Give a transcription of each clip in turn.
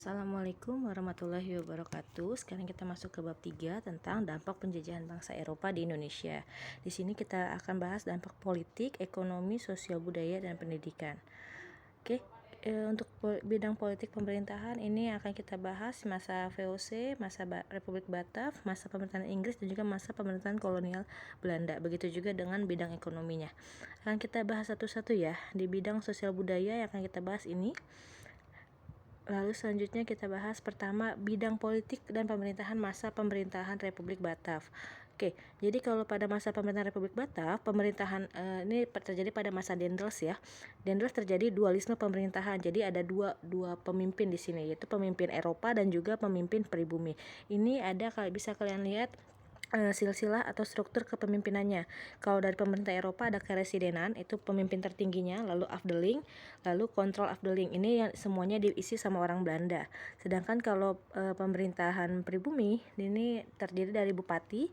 Assalamualaikum warahmatullahi wabarakatuh. Sekarang kita masuk ke bab 3 tentang dampak penjajahan bangsa Eropa di Indonesia. Di sini kita akan bahas dampak politik, ekonomi, sosial budaya, dan pendidikan. Oke, untuk bidang politik pemerintahan ini akan kita bahas masa VOC, masa Republik Batav, masa pemerintahan Inggris, dan juga masa pemerintahan kolonial Belanda. Begitu juga dengan bidang ekonominya. Akan kita bahas satu-satu ya. Di bidang sosial budaya yang akan kita bahas ini. Lalu selanjutnya kita bahas pertama bidang politik dan pemerintahan masa pemerintahan Republik Batav. Oke, jadi kalau pada masa pemerintahan Republik Batav, pemerintahan ini terjadi pada masa Dendels ya. Dendels terjadi dualisme pemerintahan. Jadi ada dua pemimpin di sini, yaitu pemimpin Eropa dan juga pemimpin pribumi. Ini ada kalau bisa kalian lihat silsilah atau struktur kepemimpinannya. Kalau dari pemerintah Eropa ada keresidenan, itu pemimpin tertingginya, lalu afdeling, lalu kontrol afdeling. Ini yang semuanya diisi sama orang Belanda. Sedangkan kalau pemerintahan pribumi ini terdiri dari bupati,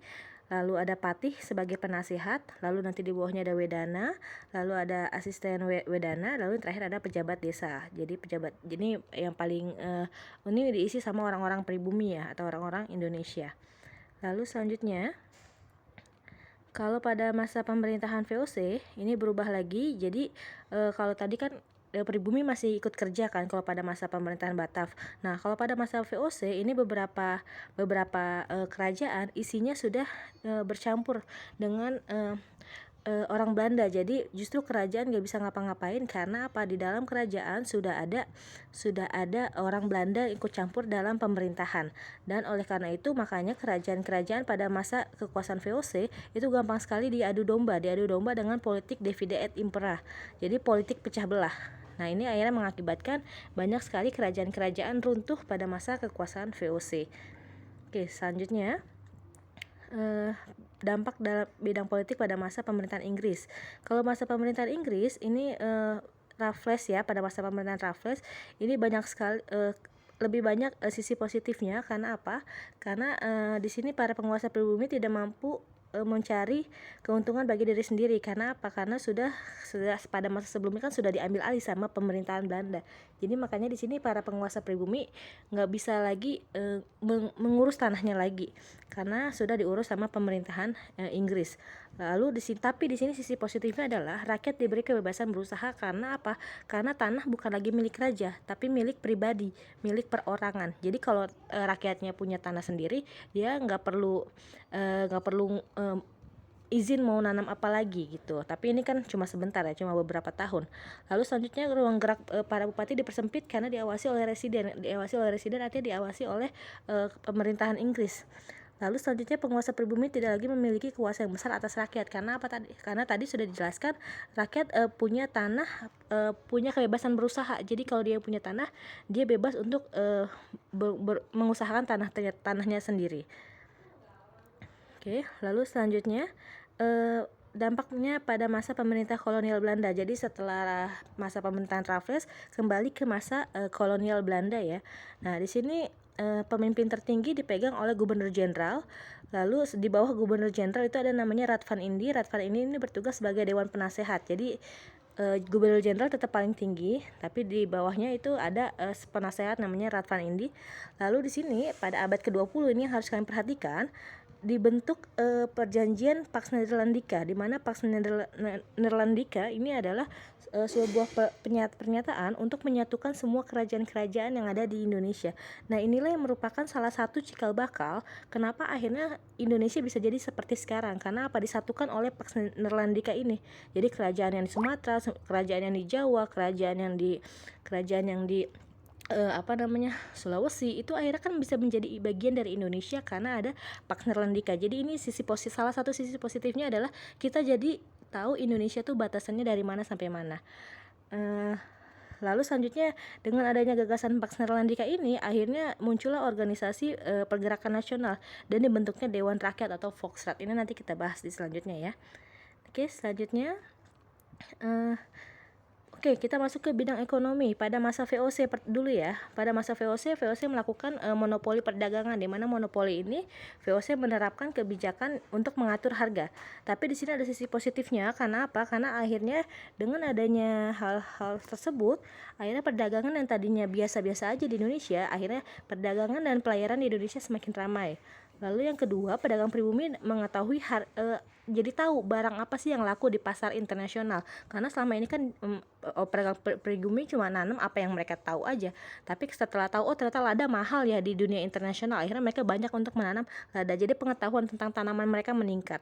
lalu ada patih sebagai penasihat, lalu nanti di bawahnya ada wedana, lalu ada asisten wedana, lalu terakhir ada pejabat desa. Jadi pejabat ini yang paling ini diisi sama orang-orang pribumi ya, atau orang-orang Indonesia. Lalu selanjutnya, kalau pada masa pemerintahan VOC ini berubah lagi. Jadi kalau tadi kan pribumi masih ikut kerja kan kalau pada masa pemerintahan Batav. Nah, kalau pada masa VOC ini beberapa kerajaan isinya sudah bercampur dengan orang Belanda. Jadi justru kerajaan gak bisa ngapa-ngapain karena apa? Di dalam kerajaan sudah ada orang Belanda ikut campur dalam pemerintahan. Dan oleh karena itu makanya kerajaan-kerajaan pada masa kekuasaan VOC itu gampang sekali diadu domba dengan politik divide et impera. Jadi politik pecah belah. Nah, ini akhirnya mengakibatkan banyak sekali kerajaan-kerajaan runtuh pada masa kekuasaan VOC. Oke, selanjutnya dampak dalam bidang politik pada masa pemerintahan Inggris. Kalau masa pemerintahan Inggris ini Raffles ya, pada masa pemerintahan Raffles ini banyak sekali lebih banyak sisi positifnya. Karena apa? Karena di sini para penguasa pribumi tidak mampu mencari keuntungan bagi diri sendiri. Karena apa? Karena sudah pada masa sebelumnya kan sudah diambil alih sama pemerintahan Belanda. Jadi makanya di sini para penguasa pribumi nggak bisa lagi mengurus tanahnya lagi karena sudah diurus sama pemerintahan Inggris. Lalu tapi di sini sisi positifnya adalah rakyat diberi kebebasan berusaha. Karena apa? Karena tanah bukan lagi milik raja, tapi milik pribadi, milik perorangan. Jadi kalau rakyatnya punya tanah sendiri, dia nggak perlu izin mau nanam apa lagi gitu. Tapi ini kan cuma sebentar ya, cuma beberapa tahun. Lalu selanjutnya ruang gerak para bupati dipersempit karena diawasi oleh residen. Artinya diawasi oleh pemerintahan Inggris. Lalu selanjutnya penguasa pribumi tidak lagi memiliki kuasa yang besar atas rakyat. Karena apa tadi? Karena tadi sudah dijelaskan rakyat punya tanah, punya kebebasan berusaha. Jadi kalau dia punya tanah, dia bebas untuk mengusahakan tanahnya sendiri. Oke, lalu selanjutnya dampaknya pada masa pemerintah kolonial Belanda. Jadi setelah masa pemerintahan Raffles kembali ke masa kolonial Belanda ya. Nah, di sini pemimpin tertinggi dipegang oleh gubernur jenderal. Lalu di bawah gubernur jenderal itu ada namanya Raad van Indi. Raad van Indi ini bertugas sebagai dewan penasehat. Jadi gubernur jenderal tetap paling tinggi, tapi di bawahnya itu ada penasehat namanya Raad van Indi. Lalu di sini pada abad ke-20 ini yang harus kalian perhatikan, dibentuk perjanjian Pax Nederlandica, di mana Pax Nederlandica ini adalah sebuah pernyataan untuk menyatukan semua kerajaan-kerajaan yang ada di Indonesia. Nah, inilah yang merupakan salah satu cikal bakal kenapa akhirnya Indonesia bisa jadi seperti sekarang. Karena apa? Disatukan oleh Pax Nederlandica ini. Jadi kerajaan yang di Sumatera, kerajaan yang di Jawa, kerajaan yang di Sulawesi itu akhirnya kan bisa menjadi bagian dari Indonesia karena ada Pax Nederlandica. Jadi ini salah satu sisi positifnya adalah kita jadi tahu Indonesia tuh batasannya dari mana sampai mana. Lalu selanjutnya dengan adanya gagasan Pax Nederlandica ini akhirnya muncullah organisasi pergerakan nasional dan dibentuknya Dewan Rakyat atau Volksraad. Ini nanti kita bahas di selanjutnya ya. Oke, selanjutnya Oke, kita masuk ke bidang ekonomi. Pada masa VOC dulu ya. Pada masa VOC melakukan monopoli perdagangan, di mana monopoli ini VOC menerapkan kebijakan untuk mengatur harga. Tapi di sini ada sisi positifnya. Karena apa? Karena akhirnya dengan adanya hal-hal tersebut, akhirnya perdagangan yang tadinya biasa-biasa aja di Indonesia, akhirnya perdagangan dan pelayaran di Indonesia semakin ramai. Lalu yang kedua, pedagang pribumi mengetahui jadi tahu barang apa sih yang laku di pasar internasional. Karena selama ini kan pedagang pribumi cuma nanam apa yang mereka tahu aja. Tapi setelah tahu, oh ternyata lada mahal ya di dunia internasional, akhirnya mereka banyak untuk menanam lada. Jadi pengetahuan tentang tanaman mereka meningkat.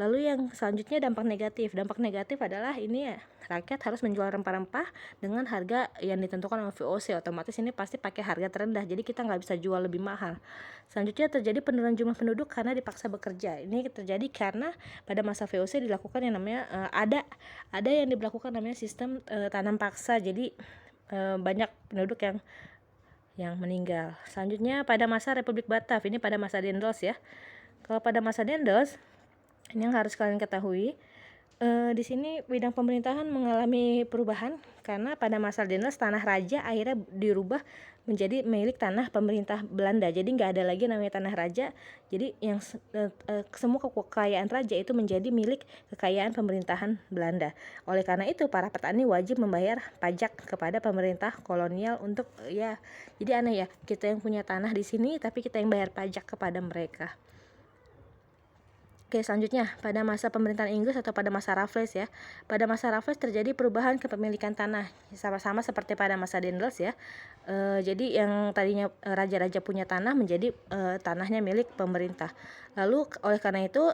Lalu yang selanjutnya dampak negatif. Dampak negatif adalah ini ya, rakyat harus menjual rempah-rempah dengan harga yang ditentukan oleh VOC. Otomatis ini pasti pakai harga terendah, jadi kita nggak bisa jual lebih mahal. Selanjutnya terjadi penurunan jumlah penduduk karena dipaksa bekerja. Ini terjadi karena pada masa VOC dilakukan yang namanya ada yang diberlakukan namanya sistem tanam paksa. Jadi banyak penduduk yang meninggal. Selanjutnya pada masa Republik Batav, ini pada masa Dendels ya. Kalau pada masa Dendels, ini yang harus kalian ketahui, di sini bidang pemerintahan mengalami perubahan karena pada masa Dendels tanah raja akhirnya dirubah menjadi milik tanah pemerintah Belanda. Jadi nggak ada lagi namanya tanah raja. Jadi yang semua kekayaan raja itu menjadi milik kekayaan pemerintahan Belanda. Oleh karena itu para petani wajib membayar pajak kepada pemerintah kolonial untuk ya. Jadi aneh ya, kita yang punya tanah di sini tapi kita yang bayar pajak kepada mereka. Oke, selanjutnya pada masa pemerintahan Inggris atau pada masa Raffles ya. Pada masa Raffles terjadi perubahan kepemilikan tanah, sama-sama seperti pada masa Dendels ya. Jadi yang tadinya raja-raja punya tanah menjadi tanahnya milik pemerintah. Lalu oleh karena itu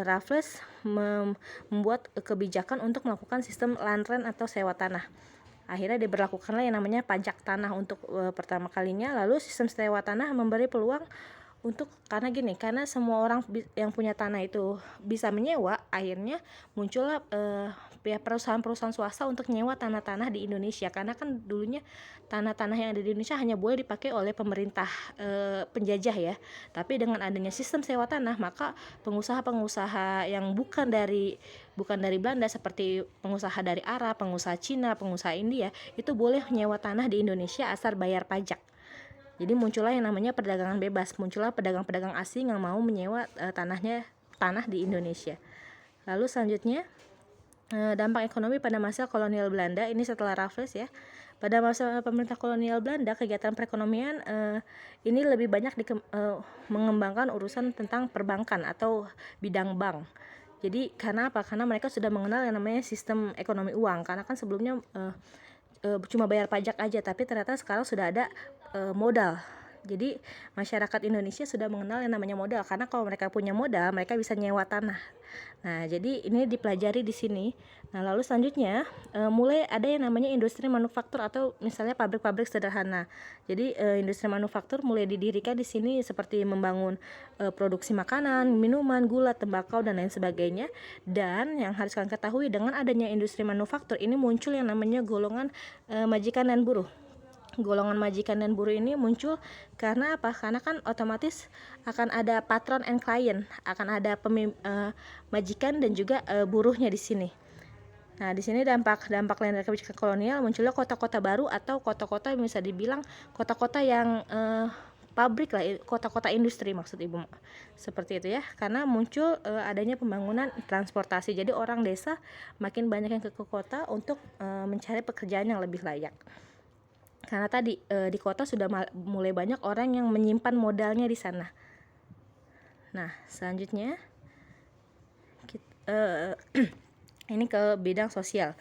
Raffles membuat kebijakan untuk melakukan sistem land rent atau sewa tanah. Akhirnya diberlakukanlah yang namanya pajak tanah untuk pertama kalinya. Lalu sistem sewa tanah memberi peluang karena semua orang yang punya tanah itu bisa menyewa, akhirnya muncullah perusahaan-perusahaan swasta untuk nyewa tanah-tanah di Indonesia. Karena kan dulunya tanah-tanah yang ada di Indonesia hanya boleh dipakai oleh pemerintah penjajah ya. Tapi dengan adanya sistem sewa tanah, maka pengusaha-pengusaha yang bukan dari Belanda seperti pengusaha dari Arab, pengusaha Cina, pengusaha India itu boleh nyewa tanah di Indonesia asal bayar pajak. Jadi muncullah yang namanya perdagangan bebas, muncullah pedagang-pedagang asing yang mau menyewa tanah di Indonesia. Lalu selanjutnya dampak ekonomi pada masa kolonial Belanda, ini setelah Raffles ya. Pada masa pemerintah kolonial Belanda, kegiatan perekonomian ini lebih banyak mengembangkan urusan tentang perbankan atau bidang bank. Jadi karena apa? Karena mereka sudah mengenal yang namanya sistem ekonomi uang. Karena kan sebelumnya cuma bayar pajak aja, tapi ternyata sekarang sudah ada modal. Jadi masyarakat Indonesia sudah mengenal yang namanya modal, karena kalau mereka punya modal mereka bisa nyewa tanah. Nah, jadi ini dipelajari di sini. Nah, lalu selanjutnya mulai ada yang namanya industri manufaktur atau misalnya pabrik-pabrik sederhana. Jadi industri manufaktur mulai didirikan di sini seperti membangun produksi makanan, minuman, gula, tembakau dan lain sebagainya. Dan yang harus kalian ketahui, dengan adanya industri manufaktur ini muncul yang namanya golongan majikan dan buruh. Golongan majikan dan buruh ini muncul karena apa? Karena kan otomatis akan ada patron and client, akan ada majikan dan juga buruhnya di sini. Nah, di sini dampak lain dari kebijakan kolonial, munculnya kota-kota baru atau kota-kota yang bisa dibilang kota-kota yang pabrik lah, kota-kota industri maksud Ibu. Seperti itu ya, karena muncul adanya pembangunan transportasi. Jadi orang desa makin banyak yang ke kota untuk mencari pekerjaan yang lebih layak. Karena tadi di kota sudah mulai banyak orang yang menyimpan modalnya di sana. Nah, selanjutnya ini ke bidang sosial.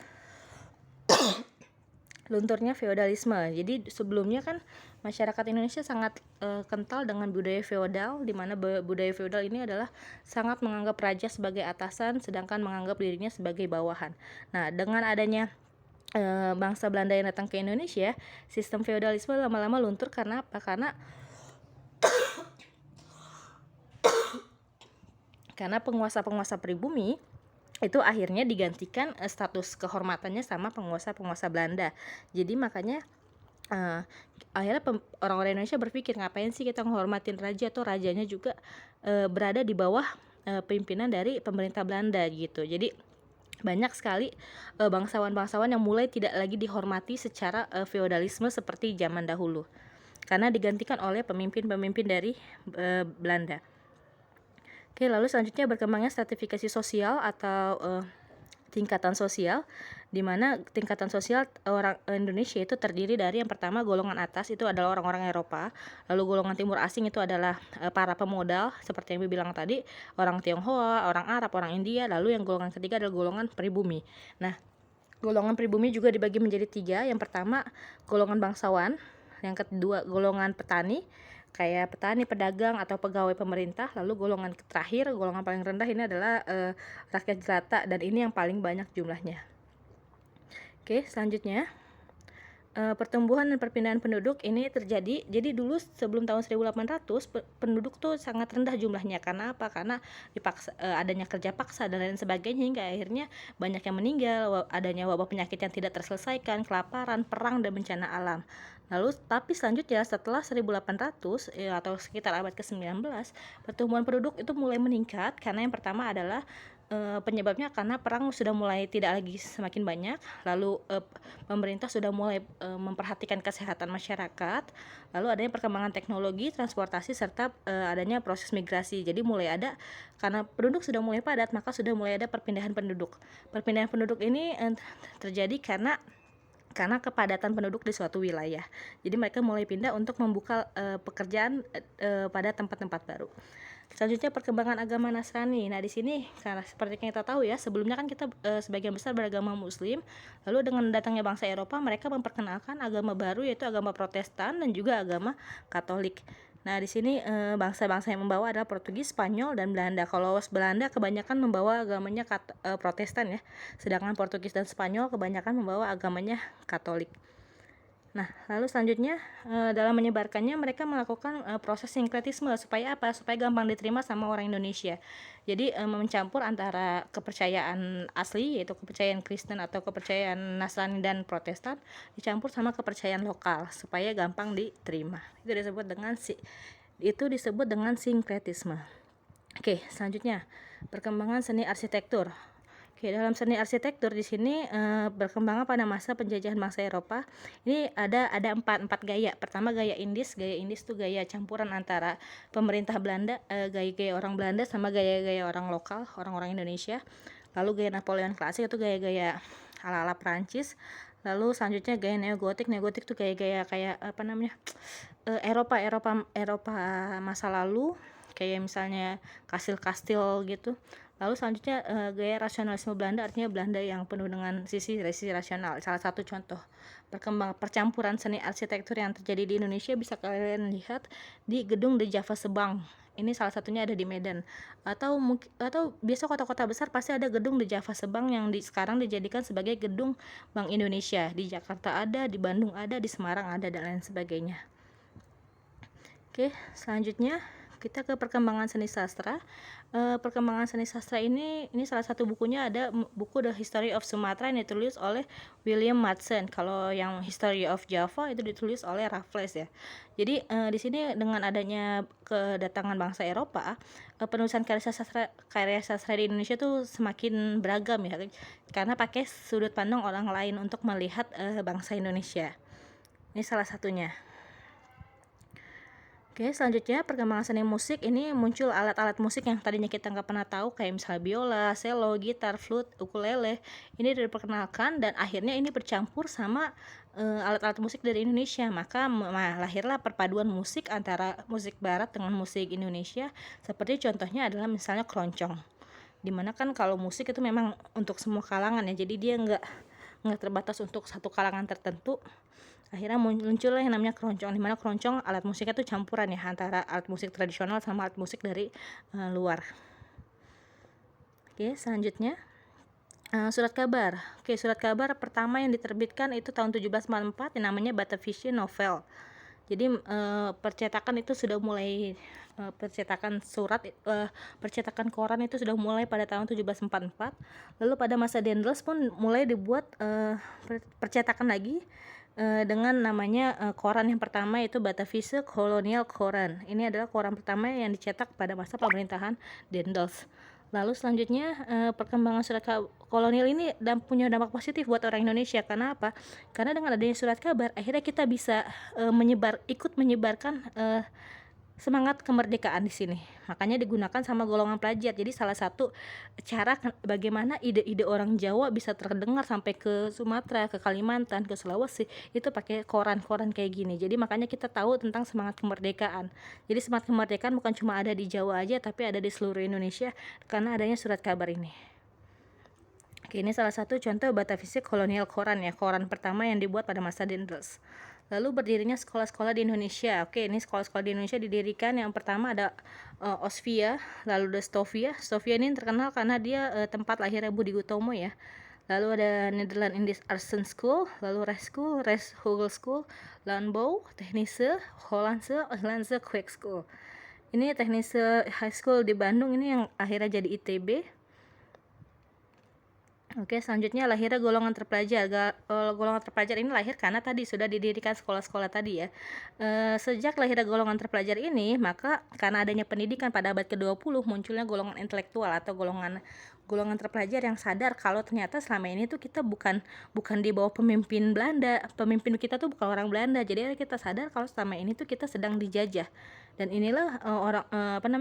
Lunturnya feodalisme. Jadi sebelumnya kan masyarakat Indonesia sangat kental dengan budaya feodal, di mana budaya feodal ini adalah sangat menganggap raja sebagai atasan, sedangkan menganggap dirinya sebagai bawahan. Nah, dengan adanya bangsa Belanda yang datang ke Indonesia, sistem feodalisme lama-lama luntur. Karena apa? Karena penguasa-penguasa pribumi itu akhirnya digantikan status kehormatannya sama penguasa-penguasa Belanda. Jadi makanya akhirnya orang-orang Indonesia berpikir, ngapain sih kita menghormatin raja atau rajanya juga berada di bawah pimpinan dari pemerintah Belanda gitu. Jadi banyak sekali bangsawan-bangsawan yang mulai tidak lagi dihormati secara feodalisme seperti zaman dahulu, karena digantikan oleh pemimpin-pemimpin dari Belanda. Oke, lalu selanjutnya berkembangnya stratifikasi sosial atau tingkatan sosial, di mana tingkatan sosial orang Indonesia itu terdiri dari yang pertama golongan atas itu adalah orang-orang Eropa, lalu golongan timur asing itu adalah para pemodal seperti yang Ibu bilang tadi, orang Tionghoa, orang Arab, orang India, lalu yang golongan ketiga adalah golongan pribumi. Nah, golongan pribumi juga dibagi menjadi tiga. Yang pertama golongan bangsawan, yang kedua golongan petani, kayak petani, pedagang, atau pegawai pemerintah. Lalu golongan terakhir, golongan paling rendah ini adalah rakyat jelata, dan ini yang paling banyak jumlahnya. Oke, selanjutnya pertumbuhan dan perpindahan penduduk ini terjadi. Jadi dulu sebelum tahun 1800 penduduk tuh sangat rendah jumlahnya. Karena apa? Karena adanya kerja paksa dan lain sebagainya, hingga akhirnya banyak yang meninggal, adanya wabah penyakit yang tidak terselesaikan, kelaparan, perang, dan bencana alam. Lalu tapi selanjutnya setelah 1800 atau sekitar abad ke-19, pertumbuhan penduduk itu mulai meningkat karena yang pertama adalah penyebabnya karena perang sudah mulai tidak lagi semakin banyak, lalu pemerintah sudah mulai memperhatikan kesehatan masyarakat, lalu adanya perkembangan teknologi, transportasi, serta adanya proses migrasi. Jadi mulai ada, karena penduduk sudah mulai padat, maka sudah mulai ada perpindahan penduduk. Perpindahan penduduk ini terjadi karena kepadatan penduduk di suatu wilayah. Jadi mereka mulai pindah untuk membuka pekerjaan pada tempat-tempat baru. Selanjutnya perkembangan agama Nasrani. Nah, di sini karena seperti yang kita tahu ya, sebelumnya kan kita sebagian besar beragama Muslim. Lalu dengan datangnya bangsa Eropa, mereka memperkenalkan agama baru, yaitu agama Protestan dan juga agama Katolik. Nah, di sini bangsa-bangsa yang membawa adalah Portugis, Spanyol, dan Belanda. Kalau Belanda kebanyakan membawa agamanya Protestan ya, sedangkan Portugis dan Spanyol kebanyakan membawa agamanya Katolik. Nah, lalu selanjutnya dalam menyebarkannya mereka melakukan proses sinkretisme supaya apa? Supaya gampang diterima sama orang Indonesia. Jadi mencampur antara kepercayaan asli, yaitu kepercayaan Kristen atau kepercayaan Nasrani dan Protestan, dicampur sama kepercayaan lokal supaya gampang diterima. Itu disebut dengan sinkretisme. Oke, selanjutnya perkembangan seni arsitektur. Oke, dalam seni arsitektur di sini berkembangnya pada masa penjajahan bangsa Eropa. Ini ada empat gaya. Pertama gaya Indis. Gaya Indis itu gaya campuran antara pemerintah Belanda, gaya-gaya orang Belanda sama gaya-gaya orang lokal, orang-orang Indonesia. Lalu gaya Napoleon klasik itu gaya-gaya ala-ala Prancis. Lalu selanjutnya gaya neogotik. Neogotik itu gaya-gaya kayak apa namanya? Eropa masa lalu, kayak misalnya kastil-kastil gitu. Lalu selanjutnya gaya rasionalisme Belanda, artinya Belanda yang penuh dengan sisi rasional. Salah satu contoh percampuran seni arsitektur yang terjadi di Indonesia bisa kalian lihat di gedung The Java Sebang. Ini salah satunya ada di Medan. Atau biasa kota-kota besar pasti ada gedung The Java Sebang yang sekarang dijadikan sebagai gedung Bank Indonesia. Di Jakarta ada, di Bandung ada, di Semarang ada, dan lain sebagainya. Oke, selanjutnya kita ke perkembangan seni sastra. Perkembangan seni sastra ini salah satu bukunya ada buku The History of Sumatra yang ditulis oleh William Madsen. Kalau yang History of Java itu ditulis oleh Raffles ya. Jadi di sini dengan adanya kedatangan bangsa Eropa, penulisan karya sastra di Indonesia tuh semakin beragam ya, karena pakai sudut pandang orang lain untuk melihat bangsa Indonesia. Ini salah satunya. Oke, selanjutnya perkembangan seni musik. Ini muncul alat-alat musik yang tadinya kita nggak pernah tahu, kayak misalnya biola, cello, gitar, flute, ukulele. Ini diperkenalkan dan akhirnya ini bercampur sama alat-alat musik dari Indonesia. Maka lahirlah perpaduan musik antara musik barat dengan musik Indonesia. Seperti contohnya adalah misalnya keroncong. Dimana kan kalau musik itu memang untuk semua kalangan ya, jadi dia nggak terbatas untuk satu kalangan tertentu. Akhirnya muncullah yang namanya keroncong, dimana keroncong alat musiknya tuh campuran ya antara alat musik tradisional sama alat musik dari luar. Oke, selanjutnya surat kabar. Oke, surat kabar pertama yang diterbitkan itu tahun 1744 yang namanya Batavia Novel. Jadi percetakan itu sudah mulai percetakan koran itu sudah mulai pada tahun 1744. Lalu pada masa Daendels pun mulai dibuat percetakan lagi dengan namanya koran yang pertama, yaitu Batavia Colonial Koran. Ini adalah koran pertama yang dicetak pada masa pemerintahan Daendels. Lalu selanjutnya, perkembangan surat kolonial ini punya dampak positif buat orang Indonesia. Karena apa? Karena dengan adanya surat kabar, akhirnya kita bisa, ikut menyebarkan, semangat kemerdekaan di sini. Makanya digunakan sama golongan pelajar. Jadi salah satu cara bagaimana ide-ide orang Jawa bisa terdengar sampai ke Sumatera, ke Kalimantan, ke Sulawesi, itu pakai koran-koran kayak gini. Jadi makanya kita tahu tentang semangat kemerdekaan. Jadi semangat kemerdekaan bukan cuma ada di Jawa aja, tapi ada di seluruh Indonesia karena adanya surat kabar ini. Oke, ini salah satu contoh Batavia Colonial Koran ya, koran pertama yang dibuat pada masa Dendels. Lalu berdirinya sekolah-sekolah di Indonesia. Oke, ini sekolah-sekolah di Indonesia didirikan. Yang pertama ada Osvia, lalu ada Stovia. Stovia ini terkenal karena dia tempat lahirnya Budi Utomo ya. Lalu ada Nederland Indisch Artsen School, lalu Res Hogeschool, Landbouw, Technische, Hollandse Kwek School. Ini Technische High School di Bandung, ini yang akhirnya jadi ITB. Oke, selanjutnya lahirnya golongan terpelajar. Golongan terpelajar ini lahir karena tadi sudah didirikan sekolah-sekolah tadi ya. Sejak lahirnya golongan terpelajar ini, maka karena adanya pendidikan pada abad ke-20 munculnya golongan intelektual atau golongan terpelajar yang sadar kalau ternyata selama ini tuh kita bukan di bawah pemimpin Belanda. Pemimpin kita tuh bukan orang Belanda. Jadi kita sadar kalau selama ini tuh kita sedang dijajah. Dan inilah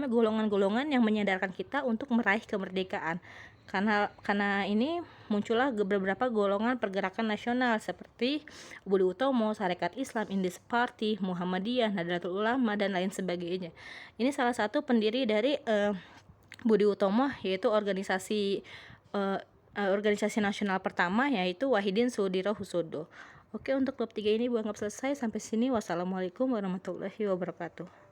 golongan-golongan yang menyadarkan kita untuk meraih kemerdekaan. Karena ini muncullah beberapa golongan pergerakan nasional seperti Budi Utomo, Sarekat Islam, Indies Party, Muhammadiyah, Nahdlatul Ulama, dan lain sebagainya. Ini salah satu pendiri dari Budi Utomo, yaitu organisasi nasional pertama, yaitu Wahidin Sudirohusodo. Oke, untuk bab 3 ini gue anggap selesai. Sampai sini, wassalamualaikum warahmatullahi wabarakatuh.